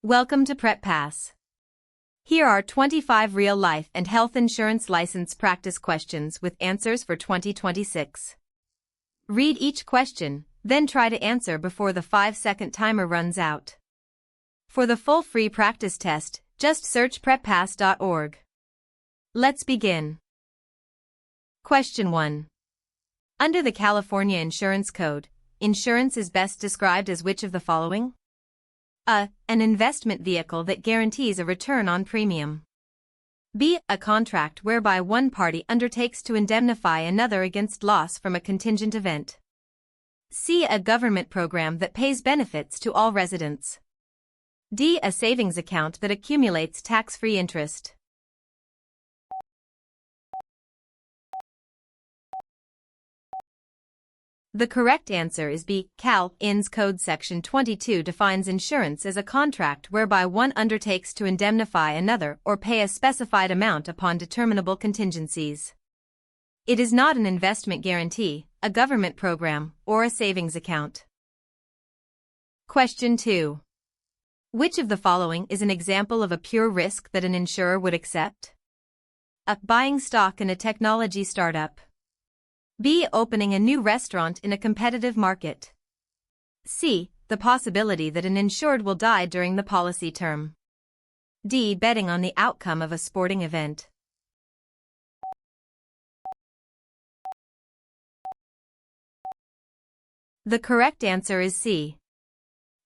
Welcome to Prep Pass. Here are 25 real life and health insurance license practice questions with answers for 2026. Read each question, then try to answer before the 5-second timer runs out. For the full free practice test, just search preppass.org. Let's begin. Question 1. Under the California Insurance Code, insurance is best described as which of the following? A. An investment vehicle that guarantees a return on premium. B. A contract whereby one party undertakes to indemnify another against loss from a contingent event. C. A government program that pays benefits to all residents. D. A savings account that accumulates tax-free interest. The correct answer is B. Cal. INS Code Section 22 defines insurance as a contract whereby one undertakes to indemnify another or pay a specified amount upon determinable contingencies. It is not an investment guarantee, a government program, or a savings account. Question 2. Which of the following is an example of a pure risk that an insurer would accept? A. Buying stock in a technology startup. B. Opening a new restaurant in a competitive market. C. The possibility that an insured will die during the policy term. D. Betting on the outcome of a sporting event. The correct answer is C.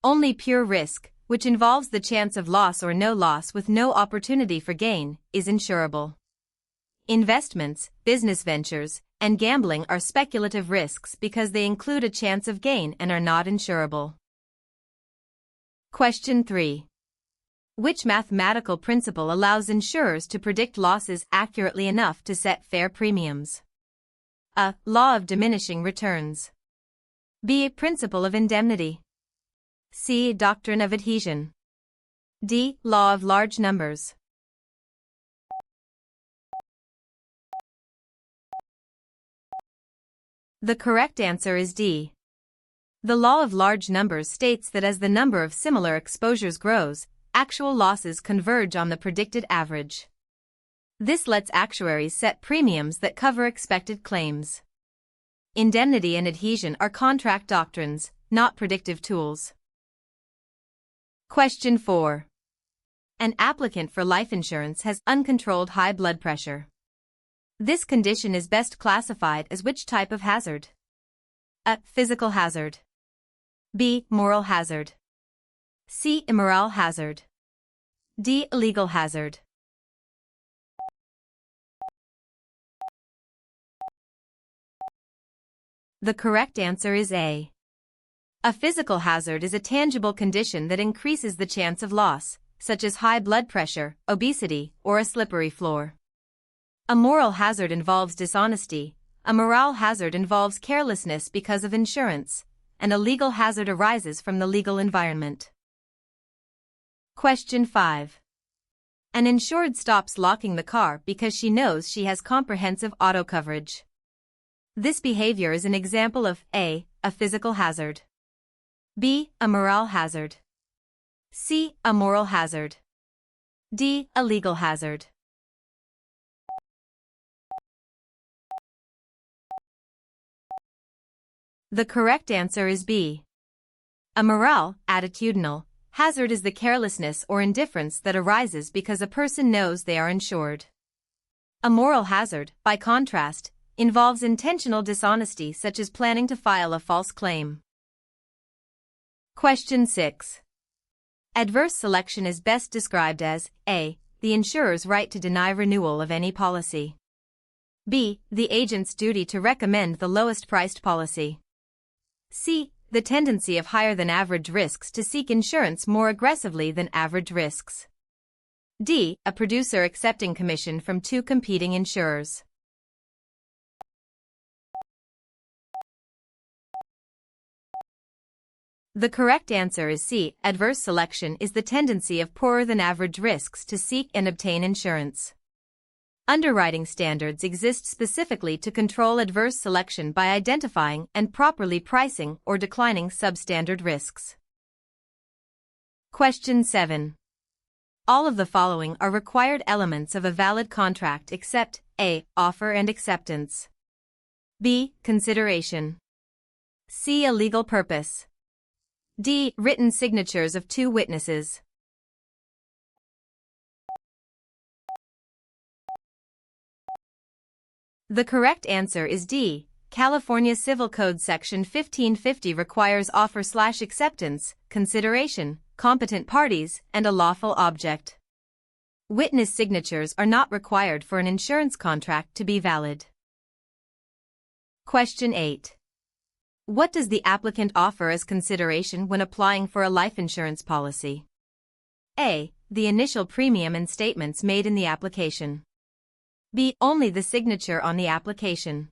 Only pure risk, which involves the chance of loss or no loss with no opportunity for gain, is insurable. Investments, business ventures, and gambling are speculative risks because they include a chance of gain and are not insurable. Question 3. Which mathematical principle allows insurers to predict losses accurately enough to set fair premiums? A. Law of diminishing returns. B. Principle of indemnity. C. Doctrine of adhesion. D. Law of large numbers. The correct answer is D. The law of large numbers states that as the number of similar exposures grows, actual losses converge on the predicted average. This lets actuaries set premiums that cover expected claims. Indemnity and adhesion are contract doctrines, not predictive tools. Question 4. An applicant for life insurance has uncontrolled high blood pressure. This condition is best classified as which type of hazard? A. Physical hazard. B. Moral hazard. C. Immoral hazard. D. Illegal hazard. The correct answer is A. A physical hazard is a tangible condition that increases the chance of loss, such as high blood pressure, obesity, or a slippery floor. A moral hazard involves dishonesty, a moral hazard involves carelessness because of insurance, and a legal hazard arises from the legal environment. Question 5. An insured stops locking the car because she knows she has comprehensive auto coverage. This behavior is an example of A. A physical hazard. B. A moral hazard. C. A moral hazard. D. A legal hazard. The correct answer is B. A moral, attitudinal, hazard is the carelessness or indifference that arises because a person knows they are insured. A moral hazard, by contrast, involves intentional dishonesty such as planning to file a false claim. Question 6. Adverse selection is best described as A. The insurer's right to deny renewal of any policy. B. The agent's duty to recommend the lowest priced policy. C. The tendency of higher than average risks to seek insurance more aggressively than average risks. D. A producer accepting commission from two competing insurers. The correct answer is C. Adverse selection is the tendency of poorer than average risks to seek and obtain insurance. Underwriting standards exist specifically to control adverse selection by identifying and properly pricing or declining substandard risks. Question 7. All of the following are required elements of a valid contract except A. Offer and acceptance, B. Consideration, C. A legal purpose, D. Written signatures of two witnesses. The correct answer is D. California Civil Code Section 1550 requires offer/acceptance, consideration, competent parties, and a lawful object. Witness signatures are not required for an insurance contract to be valid. Question 8. What does the applicant offer as consideration when applying for a life insurance policy? A. The initial premium and statements made in the application. B. Only the signature on the application.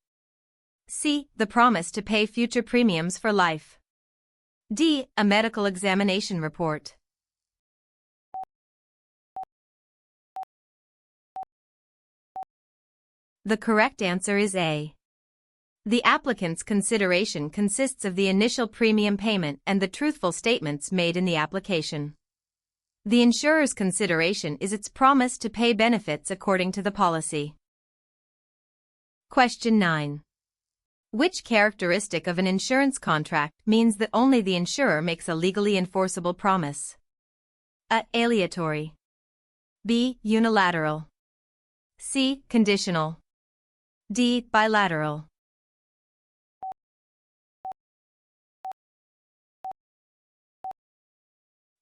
C. The promise to pay future premiums for life. D. A medical examination report. The correct answer is A. The applicant's consideration consists of the initial premium payment and the truthful statements made in the application. The insurer's consideration is its promise to pay benefits according to the policy. Question 9. Which characteristic of an insurance contract means that only the insurer makes a legally enforceable promise? A. Aleatory, B. Unilateral, C. Conditional, D. Bilateral.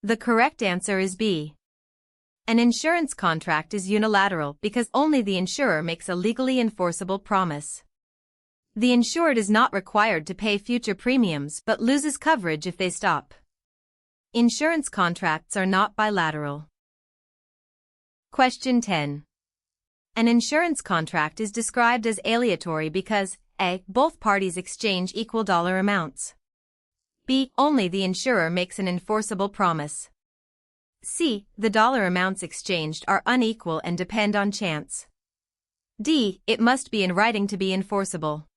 The correct answer is B. An insurance contract is unilateral because only the insurer makes a legally enforceable promise. The insured is not required to pay future premiums but loses coverage if they stop. Insurance contracts are not bilateral. Question 10. An insurance contract is described as aleatory because A. Both parties exchange equal dollar amounts. B. Only the insurer makes an enforceable promise. C. The dollar amounts exchanged are unequal and depend on chance. D. It must be in writing to be enforceable.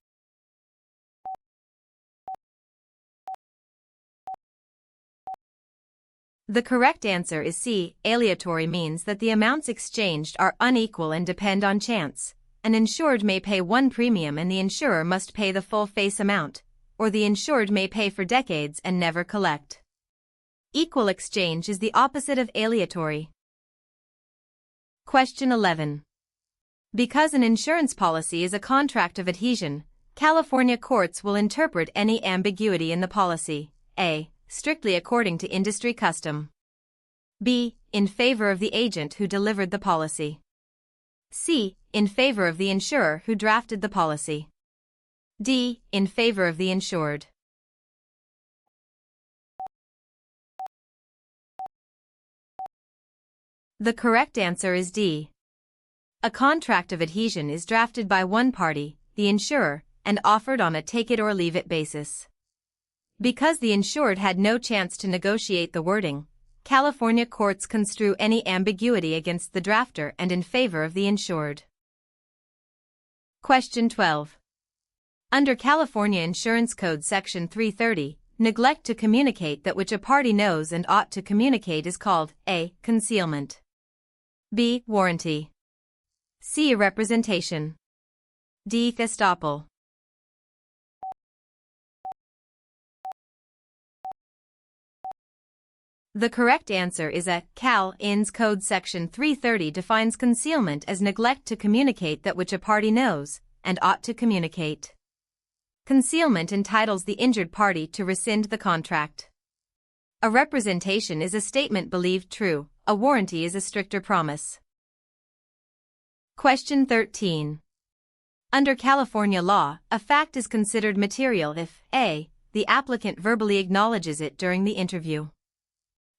The correct answer is C. Aleatory means that the amounts exchanged are unequal and depend on chance. An insured may pay one premium and the insurer must pay the full face amount, or the insured may pay for decades and never collect. Equal exchange is the opposite of aleatory. Question 11. Because an insurance policy is a contract of adhesion, California courts will interpret any ambiguity in the policy, A. Strictly according to industry custom, B. In favor of the agent who delivered the policy, C. In favor of the insurer who drafted the policy, D. In favor of the insured. The correct answer is D. A contract of adhesion is drafted by one party, the insurer, and offered on a take-it-or-leave-it basis. Because the insured had no chance to negotiate the wording, California courts construe any ambiguity against the drafter and in favor of the insured. Question 12. Under California Insurance Code Section 330, neglect to communicate that which a party knows and ought to communicate is called A. Concealment, B. Warranty, C. Representation, D. Estoppel. The correct answer is A. Cal Ins Code Section 330 defines concealment as neglect to communicate that which a party knows and ought to communicate. Concealment entitles the injured party to rescind the contract. A representation is a statement believed true. A warranty is a stricter promise. Question 13. Under California law, a fact is considered material if A. The applicant verbally acknowledges it during the interview,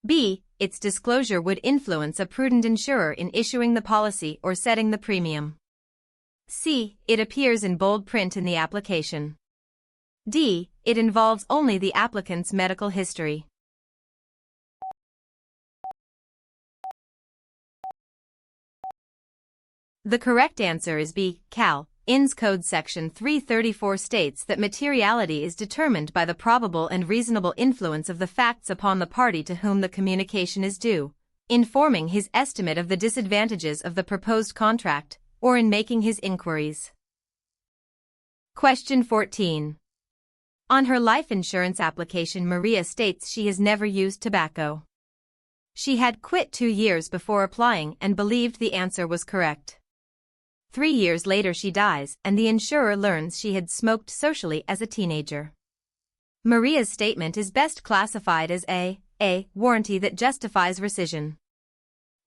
B. Its disclosure would influence a prudent insurer in issuing the policy or setting the premium, C. It appears in bold print in the application, D. It involves only the applicant's medical history. The correct answer is B. Cal. INS Code Section 334 states that materiality is determined by the probable and reasonable influence of the facts upon the party to whom the communication is due, in forming his estimate of the disadvantages of the proposed contract, or in making his inquiries. Question 14. On her life insurance application, Maria states she has never used tobacco. She had quit 2 years before applying and believed the answer was correct. 3 years later she dies, and the insurer learns she had smoked socially as a teenager. Maria's statement is best classified as A. Warranty that justifies rescission.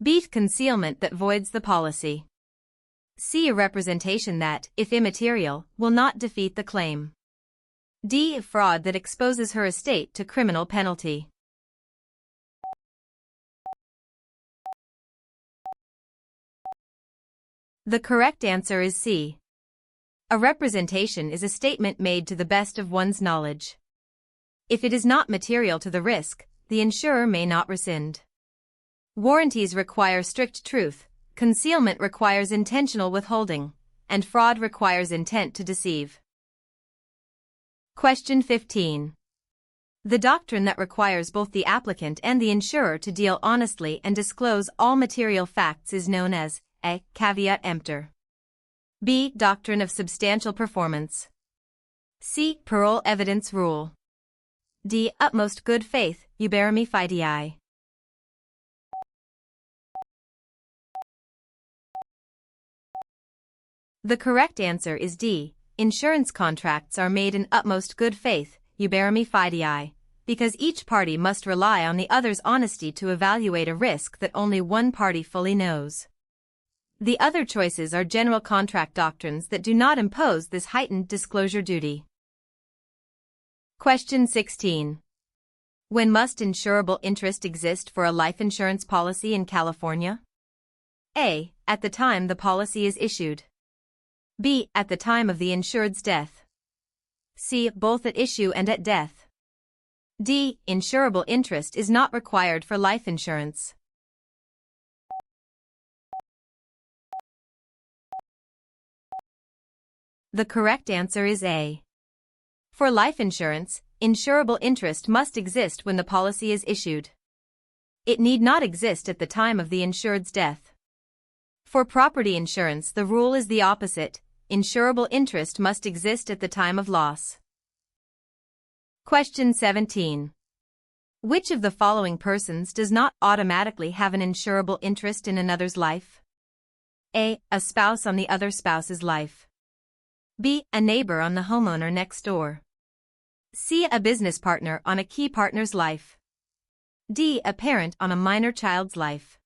B. Concealment that voids the policy. C. A representation that, if immaterial, will not defeat the claim. D. Fraud that exposes her estate to criminal penalty. The correct answer is C. A representation is a statement made to the best of one's knowledge. If it is not material to the risk, the insurer may not rescind. Warranties require strict truth, concealment requires intentional withholding, and fraud requires intent to deceive. Question 15. The doctrine that requires both the applicant and the insurer to deal honestly and disclose all material facts is known as A. Caveat emptor. B. Doctrine of substantial performance. C. Parole evidence rule. D. Utmost good faith, uberami fidei. The correct answer is D. Insurance contracts are made in utmost good faith, uberami fidei, because each party must rely on the other's honesty to evaluate a risk that only one party fully knows. The other choices are general contract doctrines that do not impose this heightened disclosure duty. Question 16. When must insurable interest exist for a life insurance policy in California? A. At the time the policy is issued. B. At the time of the insured's death. C. Both at issue and at death. D. Insurable interest is not required for life insurance. The correct answer is A. For life insurance, insurable interest must exist when the policy is issued. It need not exist at the time of the insured's death. For property insurance, the rule is the opposite. Insurable interest must exist at the time of loss. Question 17. Which of the following persons does not automatically have an insurable interest in another's life? A. A spouse on the other spouse's life. B. A neighbor on the homeowner next door. C. A business partner on a key partner's life. D. A parent on a minor child's life.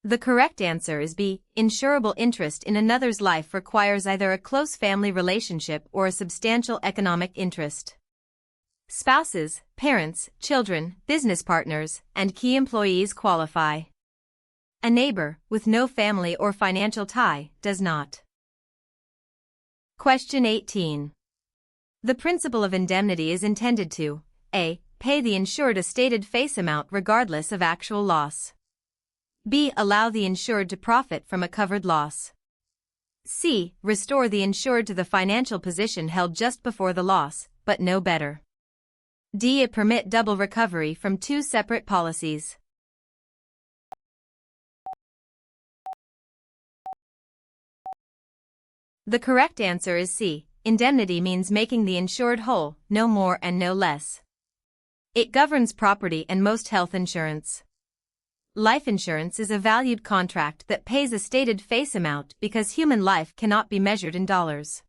The correct answer is B. Insurable interest in another's life requires either a close family relationship or a substantial economic interest. Spouses, parents, children, business partners, and key employees qualify. A neighbor, with no family or financial tie, does not. Question 18. The principle of indemnity is intended to A. Pay the insured a stated face amount regardless of actual loss. B. Allow the insured to profit from a covered loss. C. Restore the insured to the financial position held just before the loss, but no better. D. Permit double recovery from two separate policies. The correct answer is C. Indemnity means making the insured whole, no more and no less. It governs property and most health insurance. Life insurance is a valued contract that pays a stated face amount because human life cannot be measured in dollars.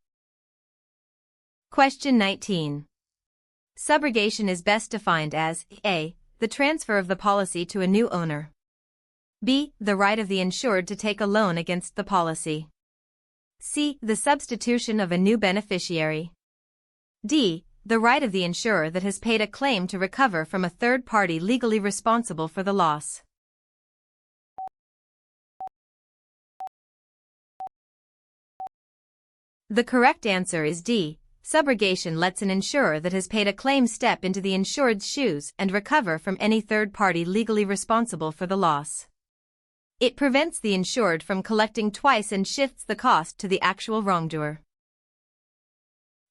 Question 19. Subrogation is best defined as A. The transfer of the policy to a new owner. B. The right of the insured to take a loan against the policy. C. The substitution of a new beneficiary. D. The right of the insurer that has paid a claim to recover from a third party legally responsible for the loss. The correct answer is D. Subrogation lets an insurer that has paid a claim step into the insured's shoes and recover from any third party legally responsible for the loss. It prevents the insured from collecting twice and shifts the cost to the actual wrongdoer.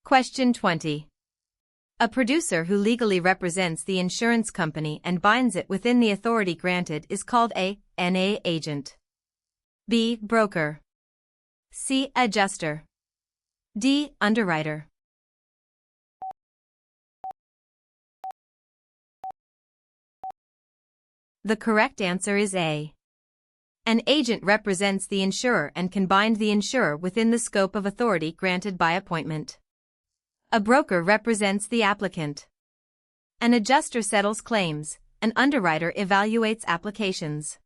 Question 20. A producer who legally represents the insurance company and binds it within the authority granted is called a N.A. agent. B. Broker. C. Adjuster. D. Underwriter. The correct answer is A. An agent represents the insurer and can bind the insurer within the scope of authority granted by appointment. A broker represents the applicant. An adjuster settles claims. An underwriter evaluates applications.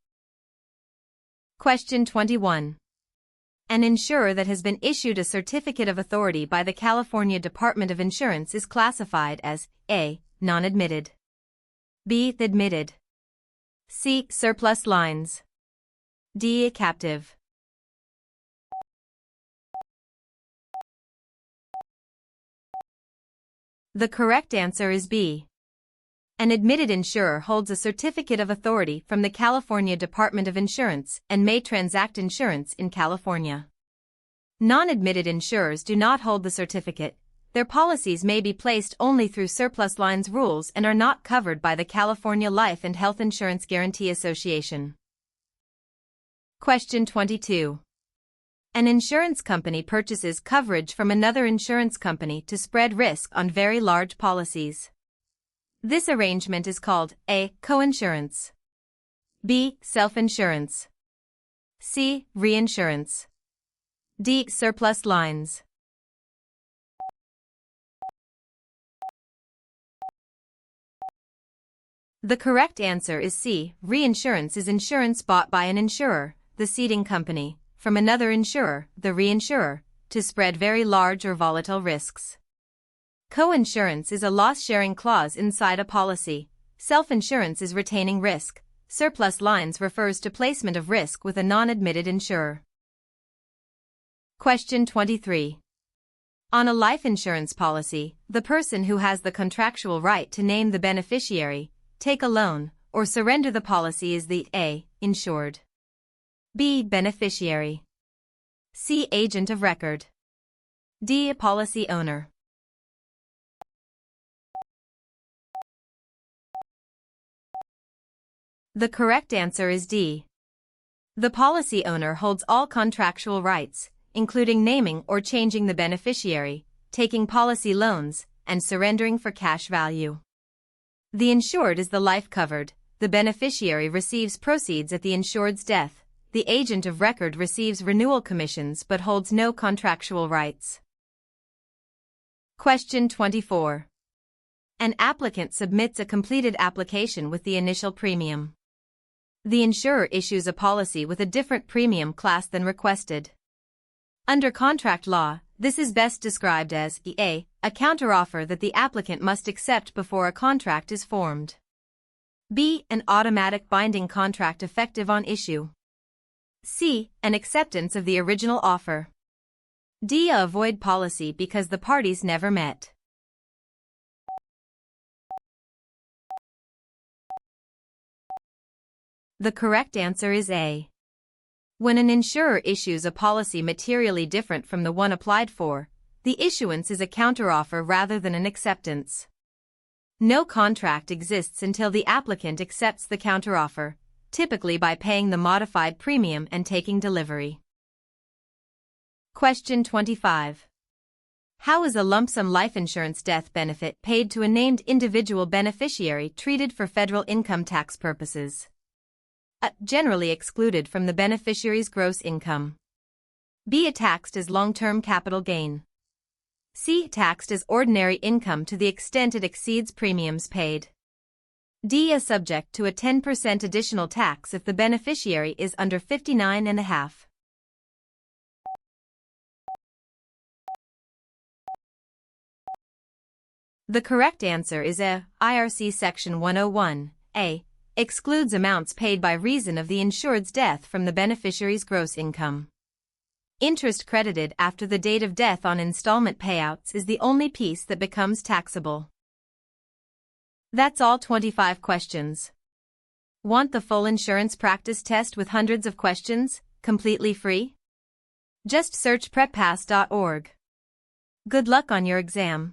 Question 21. An insurer that has been issued a certificate of authority by the California Department of Insurance is classified as A. Non-admitted. B. Admitted. C. Surplus lines. D. Captive. The correct answer is B. An admitted insurer holds a certificate of authority from the California Department of Insurance and may transact insurance in California. Non-admitted insurers do not hold the certificate. Their policies may be placed only through surplus lines rules and are not covered by the California Life and Health Insurance Guarantee Association. Question 22. An insurance company purchases coverage from another insurance company to spread risk on very large policies. This arrangement is called A. Coinsurance. B. Self-insurance. C. Reinsurance. D. Surplus lines. The correct answer is C. Reinsurance is insurance bought by an insurer, the ceding company, from another insurer, the reinsurer, to spread very large or volatile risks. Coinsurance is a loss-sharing clause inside a policy. Self-insurance is retaining risk. Surplus lines refers to placement of risk with a non-admitted insurer. Question 23. On a life insurance policy, the person who has the contractual right to name the beneficiary, take a loan, or surrender the policy is the A. Insured. B. Beneficiary. C. Agent of record. D. Policy owner. The correct answer is D. The policy owner holds all contractual rights, including naming or changing the beneficiary, taking policy loans, and surrendering for cash value. The insured is the life covered. The beneficiary receives proceeds at the insured's death. The agent of record receives renewal commissions but holds no contractual rights. Question 24. An applicant submits a completed application with the initial premium. The insurer issues a policy with a different premium class than requested. Under contract law, this is best described as A. A counteroffer that the applicant must accept before a contract is formed. B. An automatic binding contract effective on issue. C. An acceptance of the original offer. D. A void policy because the parties never met. The correct answer is A. When an insurer issues a policy materially different from the one applied for, the issuance is a counteroffer rather than an acceptance. No contract exists until the applicant accepts the counteroffer, typically by paying the modified premium and taking delivery. Question 25. How is a lump sum life insurance death benefit paid to a named individual beneficiary treated for federal income tax purposes? A. Generally excluded from the beneficiary's gross income. B. Taxed as long-term capital gain. C. Taxed as ordinary income to the extent it exceeds premiums paid. D. Is subject to a 10% additional tax if the beneficiary is under 59.5. The correct answer is A. IRC Section 101, A. Excludes amounts paid by reason of the insured's death from the beneficiary's gross income. Interest credited after the date of death on installment payouts is the only piece that becomes taxable. That's all 25 questions. Want the full insurance practice test with hundreds of questions, completely free? Just search preppass.org. Good luck on your exam.